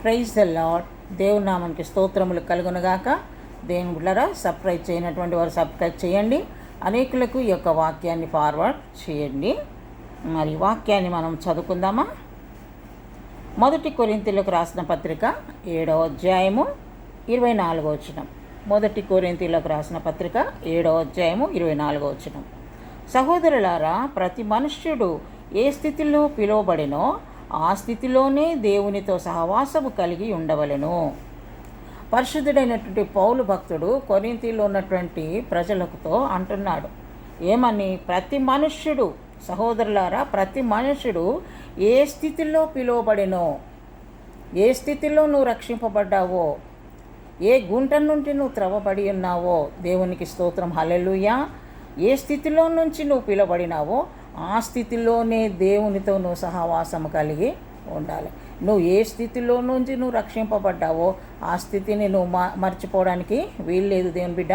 Praise the lord. దేవుని నామానికి స్తోత్రములు కలుగునుగాక. దేవుని బిడ్డలారా, సబ్స్క్రైబ్ చేయనటువంటి వారు సబ్స్క్రైబ్ చేయండి. అనేకులకు ఈ యొక్క వాక్యాన్ని ఫార్వర్డ్ చేయండి. మరి వాక్యాన్ని మనం చదువుకుందామా? మొదటి కొరింథీయులకు రాసిన పత్రిక 7వ అధ్యాయము 24వ వచనం. మొదటి కొరింథీయులకు రాసిన పత్రిక 7వ అధ్యాయము 24వ వచనం. సహోదరులారా, ప్రతి మనుష్యుడు ఏ స్థితిలో పిలువబడినో ఆ స్థితిలోనే దేవునితో సహవాసము కలిగి ఉండవలెను. పరిశుద్ధుడైనటువంటి పౌలు భక్తుడు కొరింథీలో ఉన్నటువంటి ప్రజలతో అంటున్నాడు ఏమని? ప్రతి మనుష్యుడు, సహోదరులారా, ప్రతి మనుష్యుడు ఏ స్థితిలో పిలువబడినో, ఏ స్థితిలో నువ్వు రక్షింపబడ్డావో, ఏ గుంట నుండి నువ్వు త్రవ్వబడి ఉన్నావో, దేవునికి స్తోత్రం, హల్లెలూయా. ఏ స్థితిలో నుంచి నువ్వు పిలువబడినావో ఆ స్థితిలోనే దేవునితో నువ్వు సహవాసము కలిగి ఉండాలి. నువ్వు ఏ స్థితిలో నుంచి నువ్వు రక్షింపబడ్డావో ఆ స్థితిని నువ్వు మర్చిపోవడానికి వీల్లేదు. దేవుని బిడ్డ,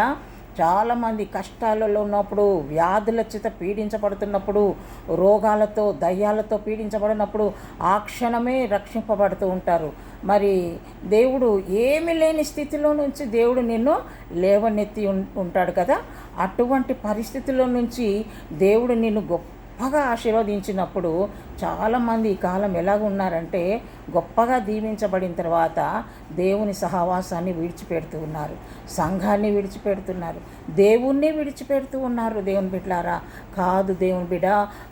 చాలామంది కష్టాలలో ఉన్నప్పుడు, వ్యాధుల చేత పీడించబడుతున్నప్పుడు, రోగాలతో దయ్యాలతో పీడించబడినప్పుడు ఆ క్షణమే రక్షింపబడుతూ ఉంటారు. మరి దేవుడు ఏమీ లేని స్థితిలో నుంచి దేవుడు నిన్ను లేవనెత్తి ఉంటాడు కదా. అటువంటి పరిస్థితుల్లో నుంచి దేవుడు నిన్ను గొప్పగా ఆశీర్వదించినప్పుడు చాలామంది ఈ కాలం ఎలాగ ఉన్నారంటే, గొప్పగా దీవించబడిన తర్వాత దేవుని సహవాసాన్ని విడిచిపెడుతూ ఉన్నారు, సంఘాన్ని విడిచిపెడుతున్నారు, దేవుణ్ణి విడిచిపెడుతూ ఉన్నారు. దేవుని బిడ్డలారా, కాదు దేవుని బిడ్డ,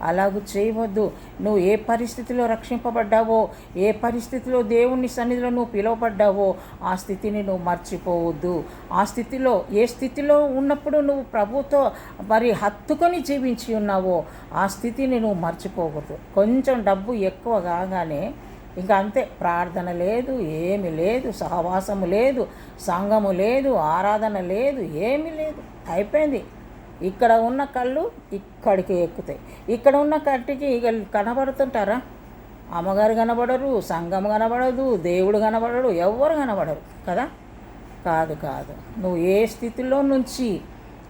అలాగూ చేయవద్దు. నువ్వు ఏ పరిస్థితిలో రక్షింపబడ్డావో, ఏ పరిస్థితిలో దేవుని సన్నిధిలో నువ్వు పిలువబడ్డావో ఆ స్థితిని నువ్వు మర్చిపోవద్దు. ఆ స్థితిలో, ఏ స్థితిలో ఉన్నప్పుడు నువ్వు ప్రభుతో మరి హత్తుకొని జీవించి ఉన్నావో ఆ స్థితిని నువ్వు మర్చిపోకూడదు. కొంచెం డబ్బు ఎక్కువ కాగానే ఇంకా అంతే, ప్రార్థన లేదు, ఏమి లేదు, సహవాసము లేదు, సంఘము లేదు, ఆరాధన లేదు, ఏమీ లేదు, అయిపోయింది. ఇక్కడ ఉన్న కళ్ళు ఇక్కడికి ఎక్కుతాయి, ఇక్కడ ఉన్న కట్టికి ఇక కనబడుతుంటారా? అమ్మగారు కనబడరు, సంఘం కనబడదు, దేవుడు కనబడడు, ఎవ్వరు కనబడరు కదా. కాదు, నువ్వు ఏ స్థితిలో నుంచి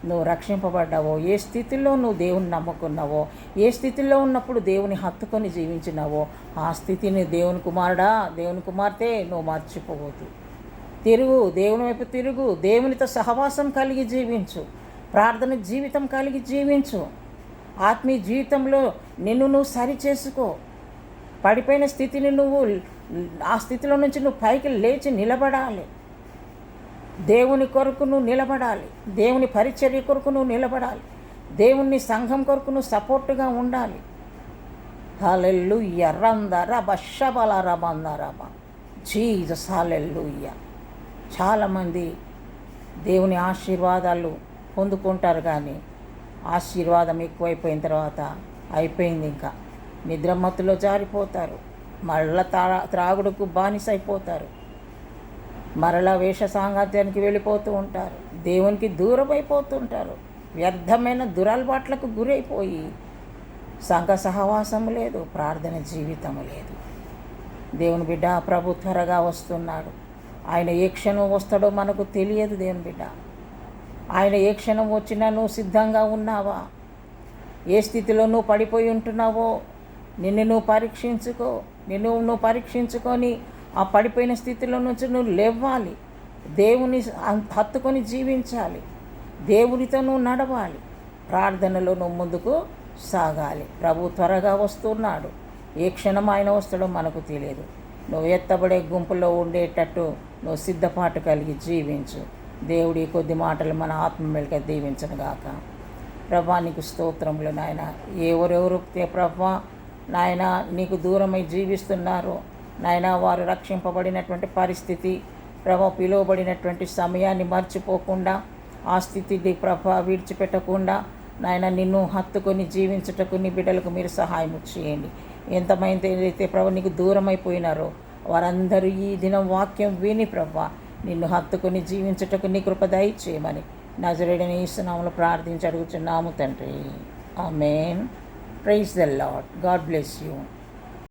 నువ్వు రక్షింపబడ్డావో, ఏ స్థితిలో నువ్వు దేవుని నమ్ముకున్నావో, ఏ స్థితిలో ఉన్నప్పుడు దేవుని హత్తుకొని జీవించినావో ఆ స్థితిని దేవుని కుమారుడా, దేవుని కుమార్తె నువ్వు మర్చిపోవద్దు. దేవుని వైపు తిరుగు, దేవునితో సహవాసం కలిగి జీవించు, ప్రార్థన జీవితం కలిగి జీవించు. ఆత్మీయ జీవితంలో నిన్ను నువ్వు సరి చేసుకో. పడిపోయిన స్థితిని నువ్వు, ఆ స్థితిలో నుంచి నువ్వు పైకి లేచి నిలబడాలి. దేవుని కొరకు నువ్వు నిలబడాలి, దేవుని పరిచర్య కొరకు నువ్వు నిలబడాలి, దేవుని సంఘం కొరకు నువ్వు సపోర్టుగా ఉండాలి. హల్లెలూయా. రందరబ శబలరబందరబ జీసస్, హల్లెలూయా. చాలామంది దేవుని ఆశీర్వాదాలు పొందుకుంటారు, కానీ ఆశీర్వాదం ఎక్కువైపోయిన తర్వాత అయిపోయింది, ఇంకా నిద్రమత్తులో జారిపోతారు, మళ్ళా త్రాగుడుకు బానిసైపోతారు, మరలా వేష సాంగత్యానికి వెళ్ళిపోతూ ఉంటారు, దేవునికి దూరం అయిపోతుంటారు, వ్యర్థమైన దురలవాట్లకు గురైపోయి సంఘ సహవాసము లేదు, ప్రార్థన జీవితము లేదు. దేవుని బిడ్డ, ప్రభు త్వరగా వస్తున్నాడు. ఆయన ఏ క్షణం వస్తాడో మనకు తెలియదు. దేవుని బిడ్డ, ఆయన ఏ క్షణం వచ్చినా నువ్వు సిద్ధంగా ఉన్నావా? ఏ స్థితిలో నువ్వు పడిపోయి ఉంటున్నావో నిన్ను నువ్వు పరీక్షించుకో. నువ్వు పరీక్షించుకొని ఆ పడిపోయిన స్థితిలో నుంచి నువ్వు లేవాలి, దేవుని హత్తుకొని జీవించాలి, దేవునితో నువ్వు నడవాలి, ప్రార్థనలో నువ్వు ముందుకు సాగాలి. ప్రభు త్వరగా వస్తున్నాడు. ఏ క్షణం ఆయన వస్తాడో మనకు తెలియదు. నువ్వు ఎత్తబడే గుంపులో ఉండేటట్టు నువ్వు సిద్ధపాటు కలిగి జీవించు. దేవుడి కొద్ది మాటలు మన ఆత్మ మెలక దీవించనుగాక. ప్రభా, నీకు స్తోత్రములు నాయన. ఎవరెవరు ప్రభా నాయన నీకు దూరమై జీవిస్తున్నారో నాయన, వారు రక్షింపబడినటువంటి పరిస్థితి ప్రభా, పిలువబడినటువంటి సమయాన్ని మర్చిపోకుండా ఆ స్థితిని ప్రభా విడిచిపెట్టకుండా నాయన నిన్ను హత్తుకొని జీవించుటకు నీ బిడ్డలకు మీరు సహాయం చేయండి. ఎంతమంది అయితే ప్రభా నీకు దూరం అయిపోయినారో వారందరూ ఈ దినం వాక్యం విని ప్రభా నిన్ను హత్తుకొని జీవించుటకు నీ కృప దయచేయమని నజరేయుడైన యేసు నామములో ప్రార్థించి అడుగుచున్నాము తండ్రి. ఆమేన్. Praise the lord. God bless you.